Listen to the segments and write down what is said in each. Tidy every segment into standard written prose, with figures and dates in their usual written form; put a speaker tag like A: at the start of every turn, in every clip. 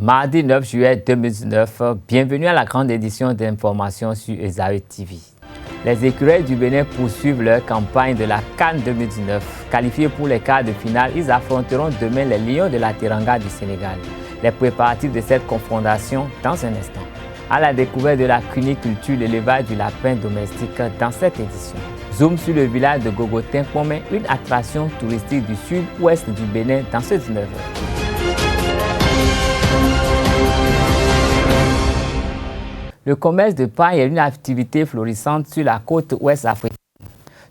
A: Mardi 9 juillet 2019, bienvenue à la grande édition d'information sur Esaü TV. Les écureuils du Bénin poursuivent leur campagne de la CAN 2019. Qualifiés pour les quarts de finale, ils affronteront demain les Lions de la Teranga du Sénégal. Les préparatifs de cette confrontation dans un instant. À la découverte de la cuniculture, l'élevage du lapin domestique dans cette édition. Zoom sur le village de Gogotin-Pomé, une attraction touristique du sud-ouest du Bénin dans ce 19h. Le commerce de paille est une activité florissante sur la côte ouest africaine.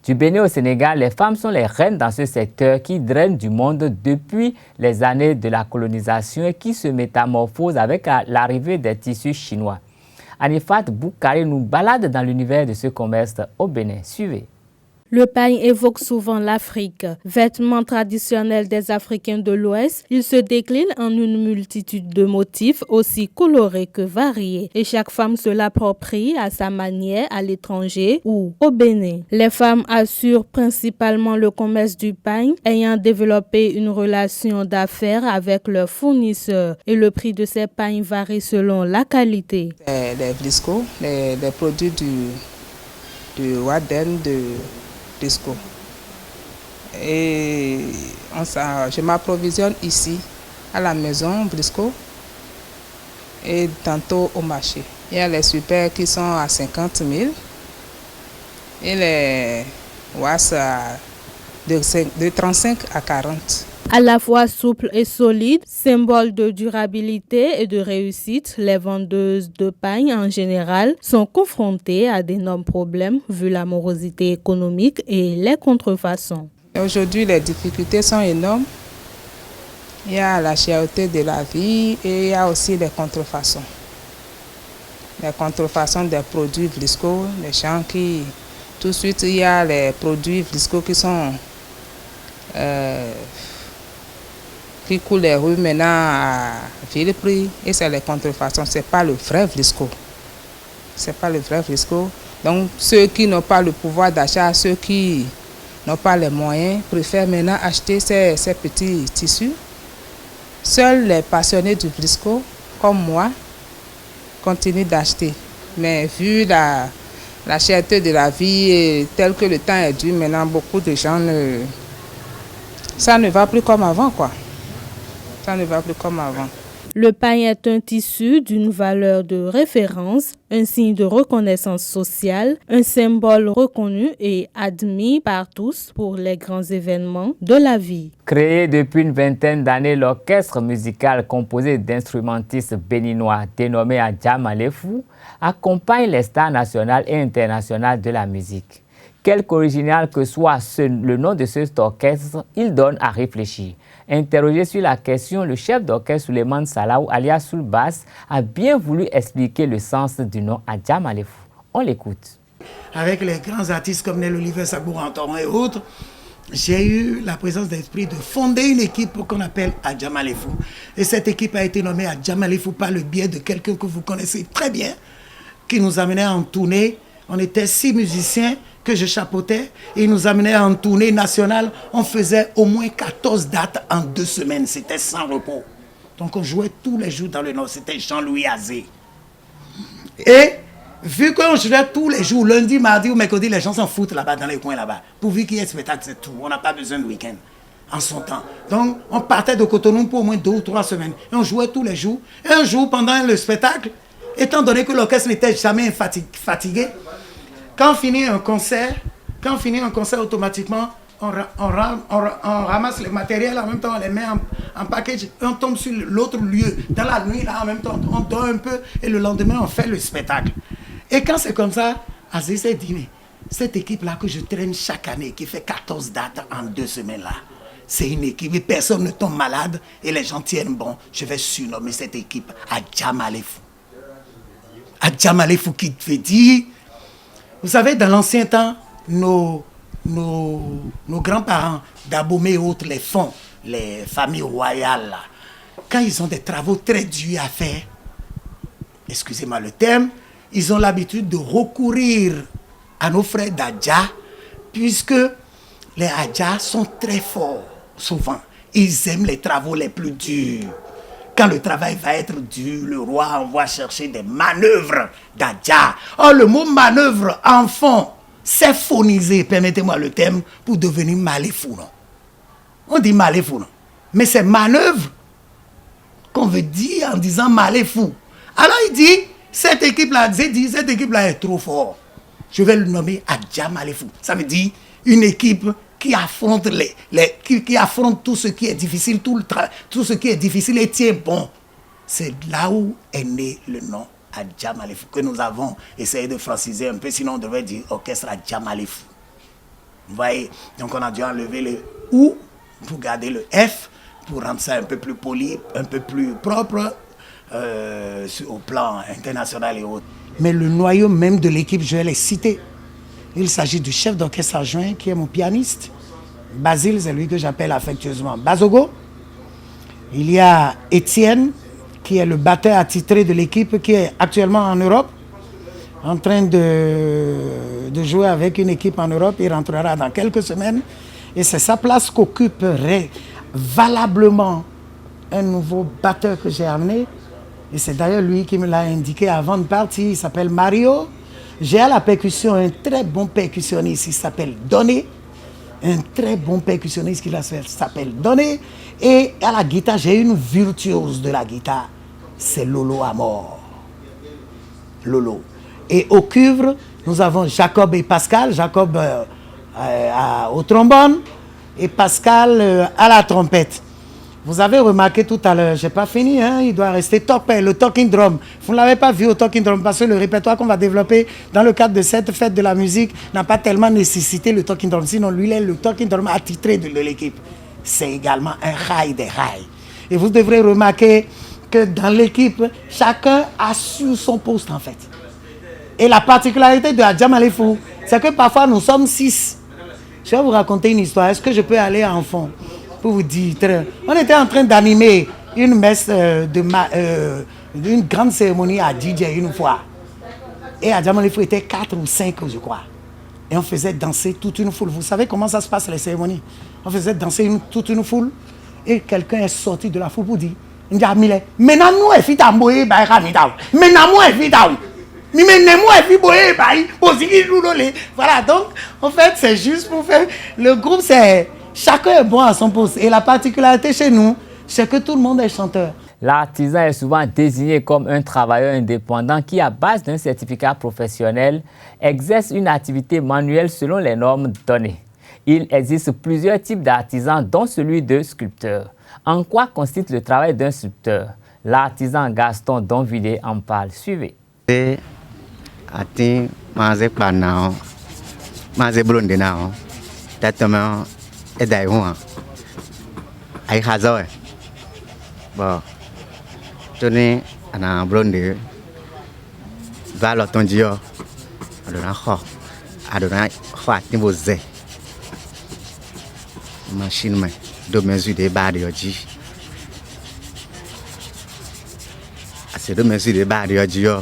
A: Du Bénin au Sénégal, les femmes sont les reines dans ce secteur qui draine du monde depuis les années de la colonisation et qui se métamorphose avec l'arrivée des tissus chinois. Anifat Boukari nous balade dans l'univers de ce commerce au Bénin. Suivez.
B: Le pagne évoque souvent l'Afrique. Vêtement traditionnel des Africains de l'Ouest, il se décline en une multitude de motifs aussi colorés que variés. Et chaque femme se l'approprie à sa manière à l'étranger ou au Bénin. Les femmes assurent principalement le commerce du pagne, ayant développé une relation d'affaires avec leurs fournisseurs. Et le prix de ces pagnes varie selon la qualité.
C: Les Vlisco, les produits du Waden, de Vlisco. Et je m'approvisionne ici, à la maison Vlisco, et tantôt au marché. Il y a les super qui sont à 50 000 et les was de 35 à 40.
B: À la fois souple et solide, symbole de durabilité et de réussite, les vendeuses de pagne en général sont confrontées à d'énormes problèmes vu la morosité économique et les contrefaçons.
C: Aujourd'hui, les difficultés sont énormes. Il y a la cherté de la vie et il y a aussi les contrefaçons. Les contrefaçons des produits Vlisco, les gens qui... Tout de suite, il y a les produits Vlisco qui sont... qui coulent les rues maintenant à vil prix, et c'est les contrefaçons, c'est pas le vrai Vlisco. C'est pas le vrai Vlisco. Donc ceux qui n'ont pas le pouvoir d'achat, ceux qui n'ont pas les moyens, préfèrent maintenant acheter ces petits tissus. Seuls les passionnés du Vlisco, comme moi, continuent d'acheter. Mais vu la cherté de la vie et tel que le temps est dur, maintenant beaucoup de gens ça ne va plus comme avant, quoi. Ça ne va plus comme avant.
B: Le pagne est un tissu d'une valeur de référence, un signe de reconnaissance sociale, un symbole reconnu et admis par tous pour les grands événements de la vie.
A: Créé depuis une vingtaine d'années, l'orchestre musical composé d'instrumentistes béninois dénommé Adjam Alefou accompagne les stars nationales et internationales de la musique. Quelque original que soit le nom de cet orchestre, il donne à réfléchir. Interrogé sur la question, le chef d'orchestre Souleymane Salaou, alias Soulbass, a bien voulu expliquer le sens du nom Adjam Alefou. On l'écoute.
D: Avec les grands artistes comme Nel Oliver, Sabou Rantoron et autres, j'ai eu la présence d'esprit de fonder une équipe qu'on appelle Adjam Alefou. Et cette équipe a été nommée Adjam Alefou par le biais de quelqu'un que vous connaissez très bien, qui nous amenait en tournée. On était 6 musiciens que je chapeautais et il nous amenait en tournée nationale. On faisait au moins 14 dates en 2 semaines. C'était sans repos. Donc on jouait tous les jours dans le Nord. C'était Jean-Louis Azé. Et vu qu'on jouait tous les jours, lundi, mardi ou mercredi, les gens s'en foutent là-bas, dans les coins là-bas. Pourvu qu'il y ait spectacle, c'est tout. On n'a pas besoin de week-end en son temps. Donc on partait de Cotonou pour au moins 2 ou 3 semaines. Et on jouait tous les jours. Et un jour, pendant le spectacle, étant donné que l'orchestre n'était jamais fatigué, quand on finit un concert, automatiquement, on ramasse le matériel, en même temps on les met en package, et on tombe sur l'autre lieu. Dans la nuit, là, en même temps, on dort un peu et le lendemain, on fait le spectacle. Et quand c'est comme ça, Aziz s'est dit, mais cette équipe-là que je traîne chaque année, qui fait 14 dates en 2 semaines là, c'est une équipe et personne ne tombe malade et les gens tiennent bon. Je vais surnommer cette équipe Adjam Alefou. Adjam Alefou qui veut dire... Vous savez, dans l'ancien temps, nos grands-parents d'Abomey et autres, les fonds, les familles royales, là, quand ils ont des travaux très durs à faire, excusez-moi le terme, ils ont l'habitude de recourir à nos frères d'Adja, puisque les Adja sont très forts, souvent. Ils aiment les travaux les plus durs. Quand le travail va être dur, le roi envoie chercher des manœuvres d'Adja. Or, le mot manœuvre en fond, c'est phonisé, permettez-moi le terme, pour devenir maléfou, non? On dit maléfou, non? Mais c'est manœuvre qu'on veut dire en disant maléfou. Alors il dit, cette équipe-là est trop forte. Je vais le nommer Adja Maléfou. Ça veut dire une équipe qui affronte, qui affronte tout ce qui est difficile, tout ce qui est difficile et tient bon. C'est là où est né le nom Adja Maléfou, que nous avons essayé de franciser un peu, sinon on devrait dire orchestre Adja Maléfou. Vous voyez? Donc on a dû enlever le OU pour garder le F, pour rendre ça un peu plus poli, un peu plus propre au plan international et autres. Mais le noyau même de l'équipe, je vais les citer. Il s'agit du chef d'orchestre adjoint qui est mon pianiste. Basile, c'est lui que j'appelle affectueusement Bazogo. Il y a Étienne, qui est le batteur attitré de l'équipe, qui est actuellement en Europe, en train de jouer avec une équipe en Europe. Il rentrera dans quelques semaines. Et c'est sa place qu'occuperait valablement un nouveau batteur que j'ai amené. Et c'est d'ailleurs lui qui me l'a indiqué avant de partir. Il s'appelle Mario. J'ai à la percussion un très bon percussionniste, il s'appelle Doné. Un très bon percussionniste qui s'appelle Doné. Et à la guitare, j'ai une virtuose de la guitare. C'est Lolo Amor. Lolo. Et au cuivre, nous avons Jacob et Pascal. Jacob au trombone et Pascal à la trompette. Vous avez remarqué tout à l'heure, je n'ai pas fini, hein, il doit rester le talking drum. Vous ne l'avez pas vu au talking drum parce que le répertoire qu'on va développer dans le cadre de cette fête de la musique n'a pas tellement nécessité le talking drum. Sinon, lui, il est le talking drum attitré de l'équipe. C'est également un rail des rails. Et vous devrez remarquer que dans l'équipe, chacun a su son poste en fait. Et la particularité de Adja Maléfou, c'est que parfois nous sommes 6. Je vais vous raconter une histoire. Est-ce que je peux aller en fond? Pour vous dire, on était en train d'animer une messe d'une grande cérémonie à DJ une fois. Et à Adja Maléfou était 4 ou 5, je crois. Et on faisait danser toute une foule. Vous savez comment ça se passe les cérémonies? On faisait danser toute une foule. Et quelqu'un est sorti de la foule pour dire, maintenant nous est fit à mourir, maintenant nous est fit à voilà, donc en fait c'est juste pour faire le groupe, c'est chacun est bon à son poste et la particularité chez nous c'est que tout le monde est chanteur.
A: L'artisan est souvent désigné comme un travailleur indépendant qui, à base d'un certificat professionnel, exerce une activité manuelle selon les normes données. Il existe plusieurs types d'artisans, dont celui de sculpteur. En quoi consiste le travail d'un sculpteur? L'artisan Gaston Donvillers en parle. Suivez.
E: Ati maze panao maze blonde nao tatama edai ho ai khazo bo toni ana blonde va lo tonjio adona kho atimboze machine me do mesure de ba de oji ase do mesure de ba de oji yo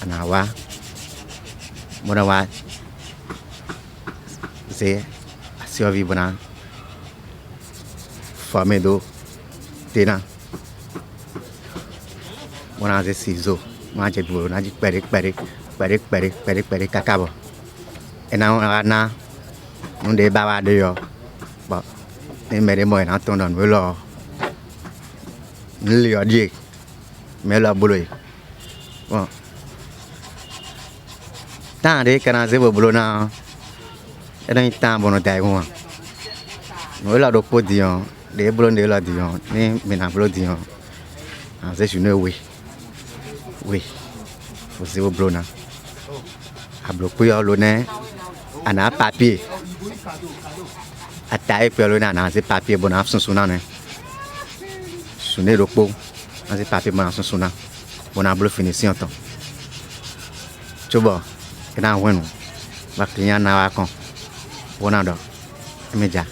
E: ana wa Monawa c'est survie bona formé do tena mona c'est ciseaux moi j'ai beau na di pere kakabo et na on de baba de yo bon et mais moi na ton don lo ni yo di mais la boulot bon tant de kana zebo blona ena tant bono dai ko no la do podion de blonde la dion ni mena blodion en c'est une oui faut zebo blona a bloqué le nez ana papier a taille pour le nez c'est papier bon a son sonane sonner le pot c'est papier bon a son sonane bon a bleu finition temps tu vois na wenu baklinya na wako wona do meja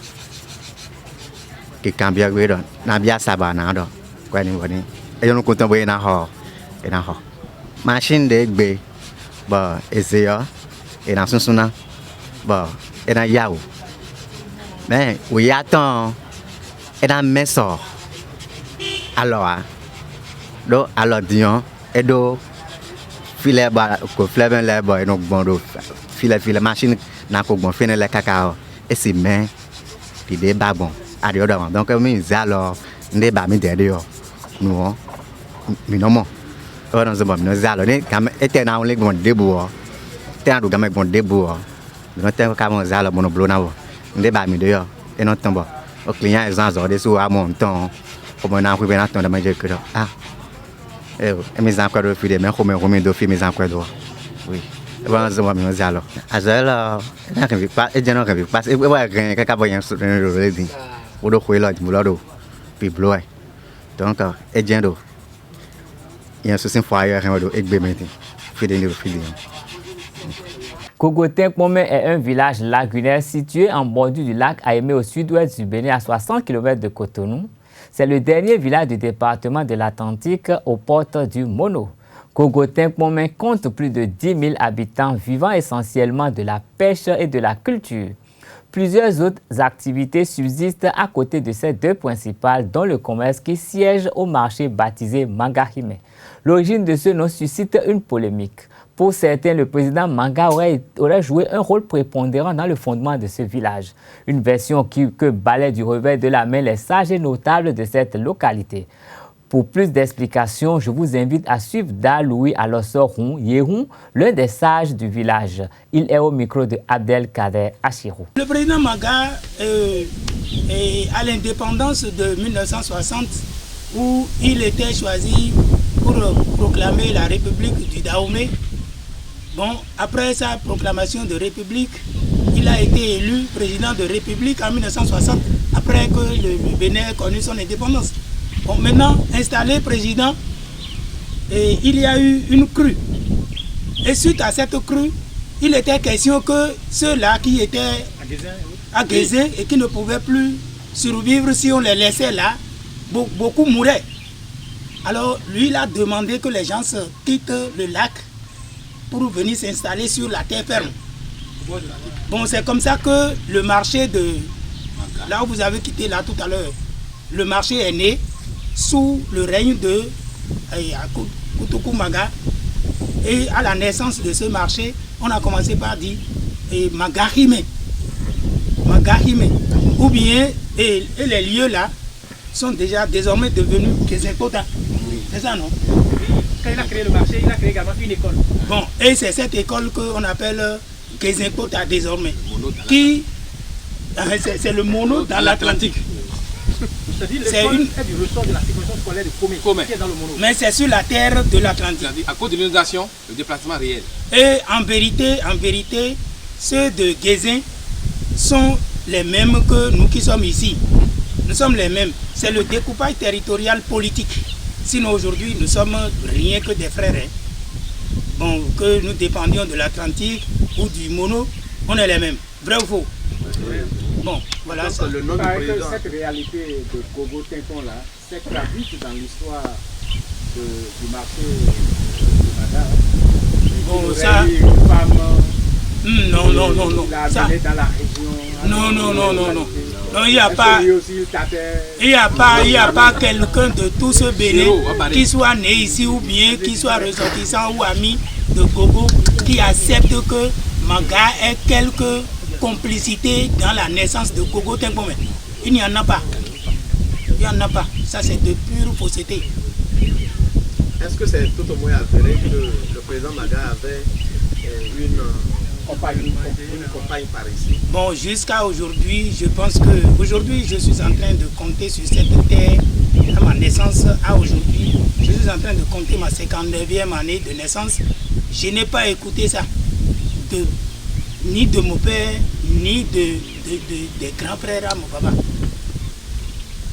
E: ki cambia gwe do na bia saba na do kwani woni e yon ko tan bo na ho machine de gbe ba ezeya e na sunsuna ba e na yawo mais o yaton e na meso alors Donc, alors, disons, et donc, filet les bois, et donc, bon, filet machine, n'a pas bon, filet le cacao, et c'est main, puis des babons, à l'heure. Donc, alors, des babons derrière, nous, non, on se bat, nous allons, comme éternellement, les bons débouts, tant que bon débouts, nous avons comme on allons, mon blonavo, des babons dehors, et non tombe. Au client, ils ont des sous à mon temps, comme on a pris un temps de manger que ah. Mes enfants de filles, mais comme on de filles, mes enfants de oui. Bon, je vois mes alors. Alors, je ne pas, je ne pas. Et voilà, quelqu'un va y sur le dit. Ou de quoi là, du boulot, puis bloqué. Donc, et bien d'eau. Il y a un souci foyer, et bien, fidèle.
A: Kogo-Tinkpomé est un village lagunaire situé en bordure du lac Aémé au sud-ouest du Bénin, à 60 km de Cotonou. C'est le dernier village du département de l'Atlantique aux portes du Mono. Kogo-Tinkpomé compte plus de 10 000 habitants vivant essentiellement de la pêche et de la culture. Plusieurs autres activités subsistent à côté de ces deux principales, dont le commerce qui siège au marché baptisé Mangahime. L'origine de ce nom suscite une polémique. Pour certains, le président Manga aurait joué un rôle prépondérant dans le fondement de ce village. Une version que balaie du revers de la main les sages et notables de cette localité. Pour plus d'explications, je vous invite à suivre Da-Louis Alosso Yehun, l'un des sages du village. Il est au micro de Abdelkader Achirou.
F: Le président Manga à l'indépendance de 1960, où il était choisi pour proclamer la République du Dahomey. Bon, après sa proclamation de République, il a été élu président de République en 1960, après que le Bénin ait connu son indépendance. Bon, maintenant, installé président, et il y a eu une crue. Et suite à cette crue, il était question que ceux-là qui étaient aguisés et qui ne pouvaient plus survivre si on les laissait là, beaucoup mouraient. Alors, lui, il a demandé que les gens quittent le lac pour venir s'installer sur la terre ferme. Bon, c'est comme ça que le marché de... Là où vous avez quitté là tout à l'heure, le marché est né sous le règne de Koutoukou Maga. Et à la naissance de ce marché, on a commencé par dire Magahime. Magahime. Ou bien, et les lieux là sont déjà désormais devenus Kézekota. C'est ça, non? Quand il a créé le marché, il a créé également une école. Bon, et c'est cette école qu'on appelle Kézekota désormais. Qui c'est le mono dans l'Atlantique. C'est une du ressort de la séquence scolaire de Comé, qui est dans le mono. Mais c'est sur la terre de l'Atlantique. À cause de l'inondation, le déplacement réel. Et en vérité, ceux de Gézin sont les mêmes que nous qui sommes ici. Nous sommes les mêmes. C'est le découpage territorial politique. Sinon aujourd'hui, nous sommes rien que des frères. Hein. Bon, que nous dépendions de l'Atlantique ou du mono, on est les mêmes. Vrai ou faux? Bon, voilà ça. Le nom du président. Cette réalité de Kogo-Tinkpomé là, c'est traduite dans l'histoire du marché de Mada. Bon, ça. Une femme. Non. Ça. Dans la région. Non. Non, il n'y a pas quelqu'un de tout ce Bénin qui soit né ici ou bien qui soit ressortissant ou ami de Kogo qui accepte que Manga ait quelque complicité dans la naissance de Kogo-Tinkpomé. Il n'y en a pas. Il n'y en a pas. Ça, c'est de pure fausseté.
G: Est-ce que c'est tout au moins avéré que le président Manga avait une compagne par ici?
F: Bon, jusqu'à aujourd'hui, je pense que aujourd'hui, je suis en train de compter sur cette terre à ma naissance à aujourd'hui. Je suis en train de compter ma 59e année de naissance. Je n'ai pas écouté ça ni de mon père, ni des grands frères à mon papa.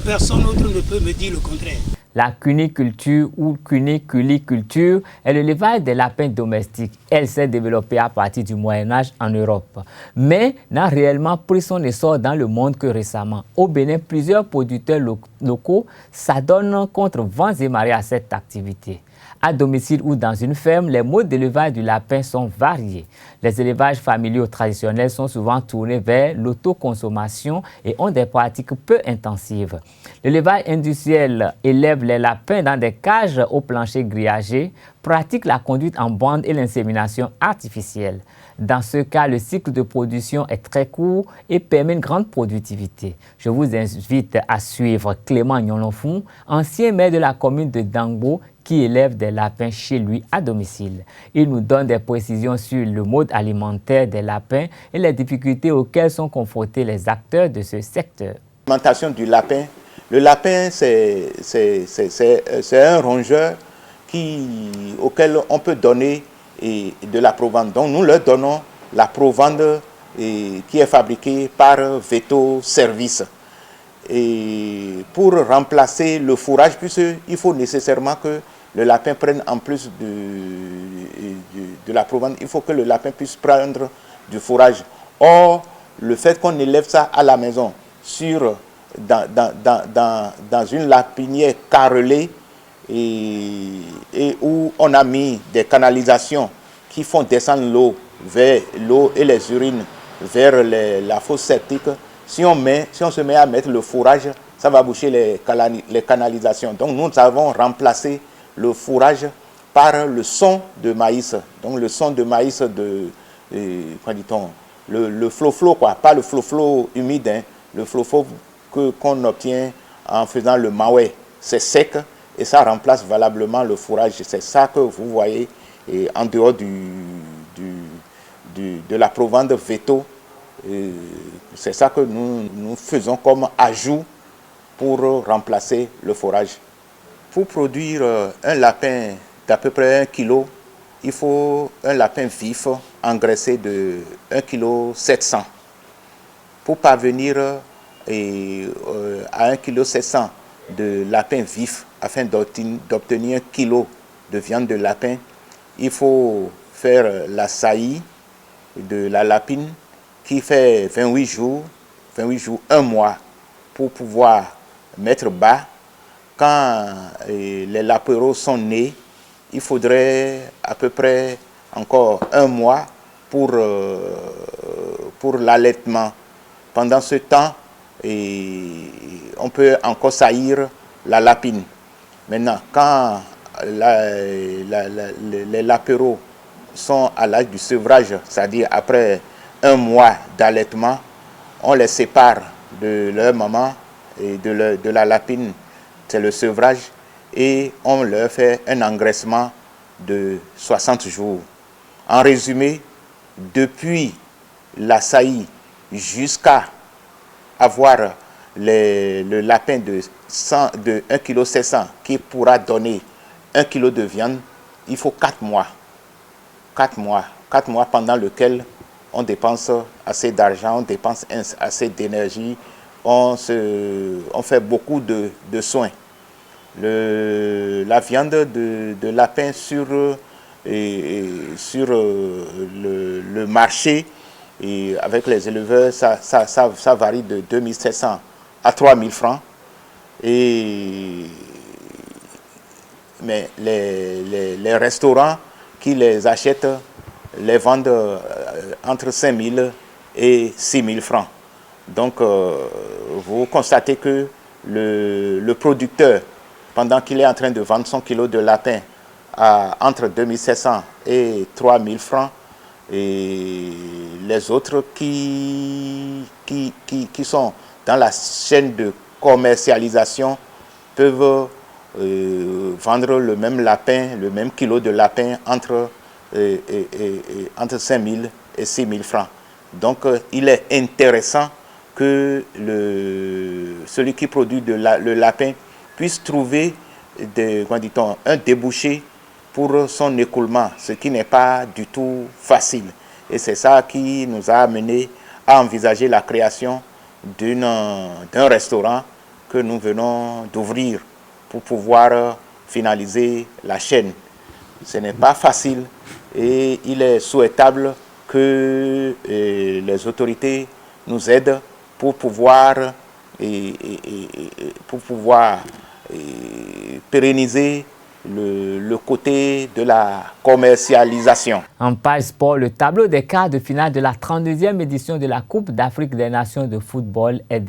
F: Personne d'autre ne peut me dire le contraire.
A: La cuniculture ou cuniculiculture est l'élevage des lapins domestiques. Elle s'est développée à partir du Moyen-Âge en Europe, mais n'a réellement pris son essor dans le monde que récemment. Au Bénin, plusieurs producteurs locaux s'adonnent contre vents et marées à cette activité. À domicile ou dans une ferme, les modes d'élevage du lapin sont variés. Les élevages familiaux traditionnels sont souvent tournés vers l'autoconsommation et ont des pratiques peu intensives. L'élevage industriel élève les lapins dans des cages au plancher grillagé, pratique la conduite en bande et l'insémination artificielle. Dans ce cas, le cycle de production est très court et permet une grande productivité. Je vous invite à suivre Clément Nyolonfou, ancien maire de la commune de Dangbo, qui élève des lapins chez lui à domicile. Il nous donne des précisions sur le mode alimentaire des lapins et les difficultés auxquelles sont confrontés les acteurs de ce secteur.
H: L'alimentation du lapin. Le lapin, c'est un rongeur auquel on peut donner de la provende. Donc nous leur donnons la provende qui est fabriquée par Veto Service. Et pour remplacer le fourrage, puisqu'il faut nécessairement que le lapin prenne en plus de la provende, il faut que le lapin puisse prendre du fourrage. Or, le fait qu'on élève ça à la maison, dans une lapinière carrelée, et où on a mis des canalisations qui font descendre l'eau et les urines vers la fosse septique. Si on se met à mettre le fourrage, ça va boucher les canalisations. Donc nous avons remplacé le fourrage par le son de maïs. Donc le son de maïs quoi dit-on, le flot-flot, quoi, pas le flot-flot humide, hein, le flot-flot qu'on obtient en faisant le maoué. C'est sec et ça remplace valablement le fourrage. C'est ça que vous voyez en dehors de la provende Veto. C'est ça que nous faisons comme ajout pour remplacer le fourrage. Pour produire un lapin d'à peu près 1 kg, il faut un lapin vif engraissé de 1,7 kg. Pour parvenir à 1,7 kg de lapin vif, afin d'obtenir 1 kg de viande de lapin, il faut faire la saillie de la lapine qui fait 28 jours, 1 mois, pour pouvoir mettre bas. Quand les lapereaux sont nés, il faudrait à peu près encore 1 mois pour l'allaitement. Pendant ce temps, on peut encore saillir la lapine. Maintenant, quand les lapereaux sont à l'âge du sevrage, c'est-à-dire après 1 mois d'allaitement, on les sépare de leur maman et de la lapine, c'est le sevrage, et on leur fait un engraissement de 60 jours. En résumé, depuis la saillie jusqu'à avoir le lapin de 1,7 kg qui pourra donner 1 kg de viande, il faut 4 mois. 4 mois pendant lesquels on dépense assez d'argent, on dépense assez d'énergie, on fait beaucoup de soins. La viande de lapin sur le marché et avec les éleveurs, ça varie de 2700 à 3000 francs. Mais les restaurants qui les achètent les vendent entre 5000 et 6000 francs. Donc, vous constatez que le producteur, pendant qu'il est en train de vendre son kilo de lapin à entre 2700 et 3000 francs, et les autres qui sont dans la chaîne de commercialisation peuvent vendre le même lapin, le même kilo de lapin entre 5000 et 6000 francs. Donc, il est intéressant que celui qui produit le lapin puisse trouver un débouché pour son écoulement, ce qui n'est pas du tout facile. Et c'est ça qui nous a amené à envisager la création d'un restaurant que nous venons d'ouvrir pour pouvoir finaliser la chaîne. Ce n'est pas facile et il est souhaitable que les autorités nous aident pour pouvoir pérenniser le côté de la commercialisation.
A: En page sport, le tableau des quarts de finale de la 32e édition de la Coupe d'Afrique des Nations de football est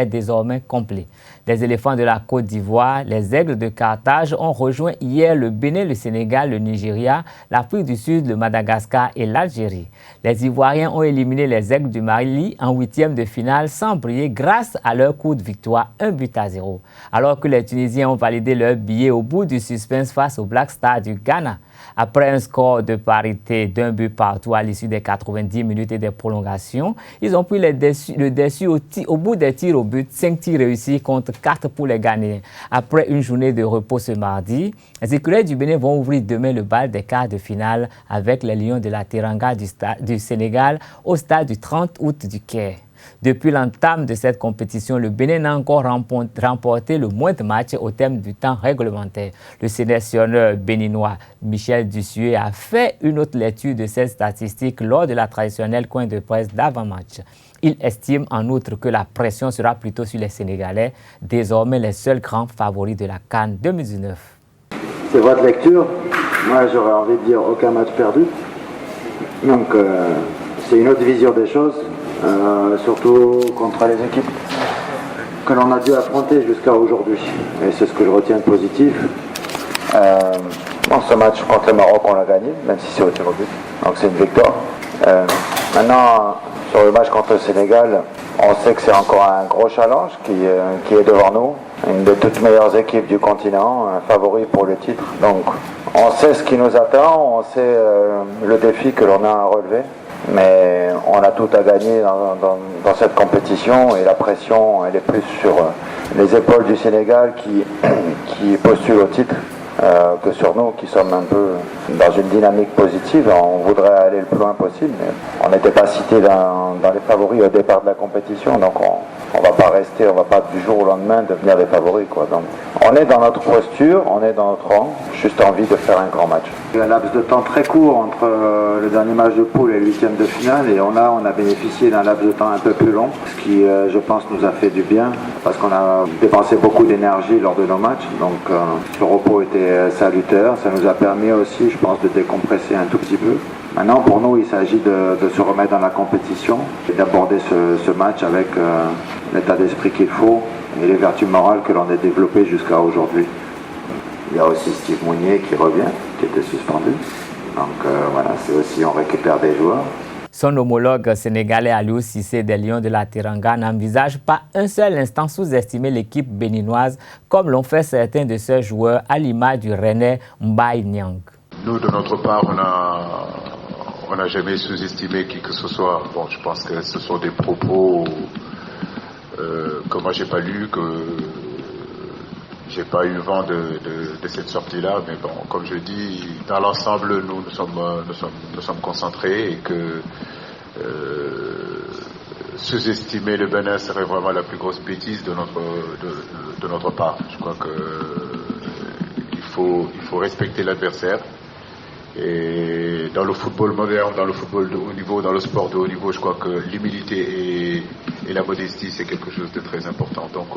A: désormais complet. Les éléphants de la Côte d'Ivoire, les aigles de Carthage ont rejoint hier le Bénin, le Sénégal, le Nigeria, l'Afrique du Sud, le Madagascar et l'Algérie. Les Ivoiriens ont éliminé les aigles du Mali en 8e de finale sans briller grâce à leur coup de victoire 1-0. Alors que les Tunisiens ont validé leur billet au bout du suspense face au Black Stars du Ghana. Après un score de parité d'un but partout à l'issue des 90 minutes et des prolongations, ils ont pris le dessus au bout des tirs au but, 5 tirs réussis contre 4 pour les Ghanéens. Après une journée de repos ce mardi, les écureuils du Bénin vont ouvrir demain le bal des quarts de finale avec les Lions de la Teranga du Sénégal au stade du 30 août du Caire. Depuis l'entame de cette compétition, le Bénin n'a encore remporté le moindre match au terme du temps réglementaire. Le sélectionneur béninois Michel Dussuet a fait une autre lecture de cette statistique lors de la traditionnelle coin de presse d'avant-match. Il estime en outre que la pression sera plutôt sur les Sénégalais, désormais les seuls grands favoris de la CAN 2019.
I: C'est votre lecture. Moi, j'aurais envie de dire aucun match perdu. Donc, c'est une autre vision des choses. Surtout contre les équipes que l'on a dû affronter jusqu'à aujourd'hui. Et c'est ce que je retiens de positif. Ce match contre le Maroc, on l'a gagné, même si c'est au tir au but. Donc c'est une victoire. Maintenant, sur le match contre le Sénégal, on sait que c'est encore un gros challenge qui est devant nous. Une des toutes meilleures équipes du continent, un favori pour le titre. Donc on sait ce qui nous attend, on sait le défi que l'on a à relever. Mais on a tout à gagner dans cette compétition et la pression elle est plus sur les épaules du Sénégal qui postule au titre que sur nous qui sommes un peu dans une dynamique positive. On voudrait aller le plus loin possible, mais on n'était pas cité dans les favoris au départ de la compétition, donc on va pas rester, on va pas du jour au lendemain devenir des favoris, quoi. Donc on est dans notre posture, on est dans notre rang, juste envie de faire un grand match. Il y a un laps de temps très court entre le dernier match de poule et le 8e de finale, et on a bénéficié d'un laps de temps un peu plus long, ce qui je pense nous a fait du bien, parce qu'on a dépensé beaucoup d'énergie lors de nos matchs, donc ce repos était salutaire, ça nous a permis aussi, je pense, de décompresser un tout petit peu. Maintenant, pour nous, il s'agit de se remettre dans la compétition et d'aborder ce match avec l'état d'esprit qu'il faut et les vertus morales que l'on a développées jusqu'à aujourd'hui. Il y a aussi Steve Mounier qui revient, qui était suspendu. Donc voilà, c'est aussi, on récupère des joueurs.
A: Son homologue sénégalais Aliou Cissé des Lions de la Teranga n'envisage pas un seul instant sous-estimer l'équipe béninoise comme l'ont fait certains de ses joueurs à l'image du Rennais Mbaye Niang.
J: Nous, de notre part, on n'a jamais sous-estimé qui que ce soit. Bon, je pense que ce sont des propos que moi j'ai pas lus, que j'ai pas eu vent de cette sortie-là. Mais bon, comme je dis, dans l'ensemble, nous sommes concentrés et que sous-estimer le Bénin serait vraiment la plus grosse bêtise de notre part. Je crois que il faut respecter l'adversaire. Et dans le football moderne, dans le football de haut niveau, dans le sport de haut niveau, je crois que l'humilité et la modestie, c'est quelque chose de très important. Donc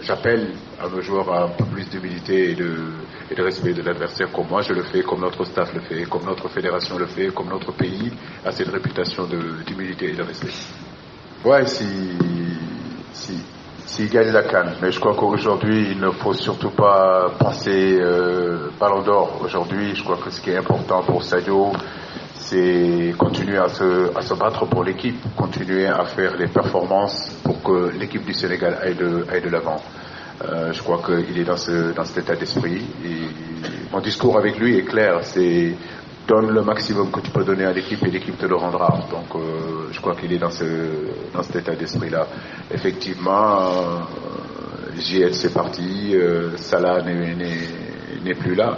J: j'appelle à nos joueurs à un peu plus d'humilité et de respect de l'adversaire, comme moi je le fais, comme notre staff le fait, comme notre fédération le fait, comme notre pays a cette réputation d'humilité et de respect. Ouais, s'il gagne la CAN, mais je crois qu'aujourd'hui il ne faut surtout pas penser Ballon d'Or. Aujourd'hui, je crois que ce qui est important pour Sadio, c'est continuer à se battre pour l'équipe, continuer à faire les performances pour que l'équipe du Sénégal aille de l'avant. Je crois qu'il est dans cet état d'esprit. Et mon discours avec lui est clair, c'est donne le maximum que tu peux donner à l'équipe et l'équipe te le rendra. Donc je crois qu'il est dans cet état d'esprit-là. Effectivement, JL c'est parti, Salah n'est plus là.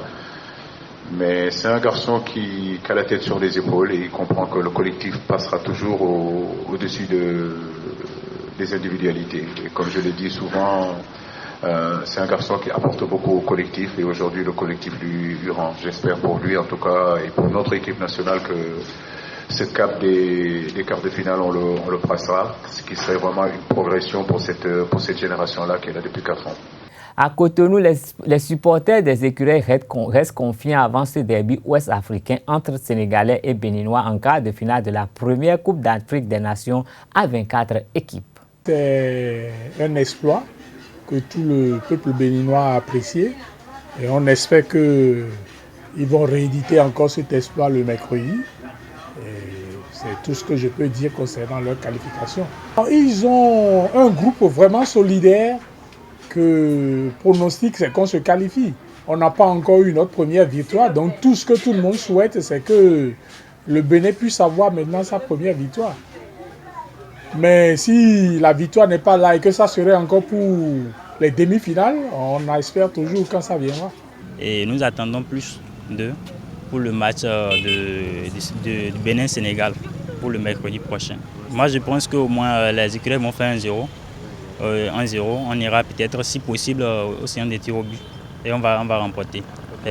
J: Mais c'est un garçon qui a la tête sur les épaules et il comprend que le collectif passera toujours au-dessus des individualités. Et comme je l'ai dit souvent, c'est un garçon qui apporte beaucoup au collectif et aujourd'hui le collectif lui rend. J'espère pour lui en tout cas et pour notre équipe nationale que ce cap des quarts de finale on le passera, ce qui serait vraiment une progression pour cette génération-là qui est là depuis 4 ans.
A: À Cotonou, les supporters des écureuils restent confiants avant ce derby ouest-africain entre Sénégalais et Béninois en quart de finale de la première Coupe d'Afrique des Nations à 24 équipes.
K: C'est un exploit que tout le peuple béninois a apprécié et on espère qu'ils vont rééditer encore cet exploit le mercredi. C'est tout ce que je peux dire concernant leur qualification. Ils ont un groupe vraiment solidaire que pronostic, c'est qu'on se qualifie. On n'a pas encore eu notre première victoire, donc tout ce que tout le monde souhaite, c'est que le Bénin puisse avoir maintenant sa première victoire. Mais si la victoire n'est pas là et que ça serait encore pour les demi-finales, on espère toujours quand ça viendra.
L: Et nous attendons plus d'eux pour le match de Bénin-Sénégal pour le mercredi prochain. Moi, je pense qu'au moins les écureuils vont faire 1-0. 1-0, on ira peut-être si possible au séance des tirs au but et on va remporter.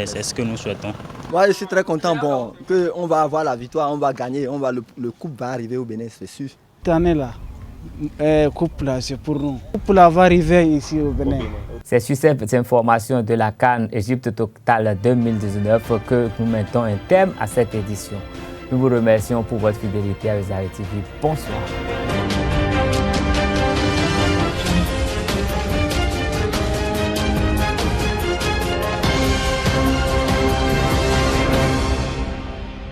L: C'est ce que nous souhaitons.
M: Moi je suis très content qu'on va avoir la victoire, on va gagner, le coupe va arriver au Bénin, c'est sûr.
N: Cette année-là, coupe là, c'est pour nous. Coupe là va arriver ici au Bénin.
A: C'est sur ces informations de la CAN Égypte Total 2019 que nous mettons un terme à cette édition. Nous vous remercions pour votre fidélité à Ezari TV. Bonsoir.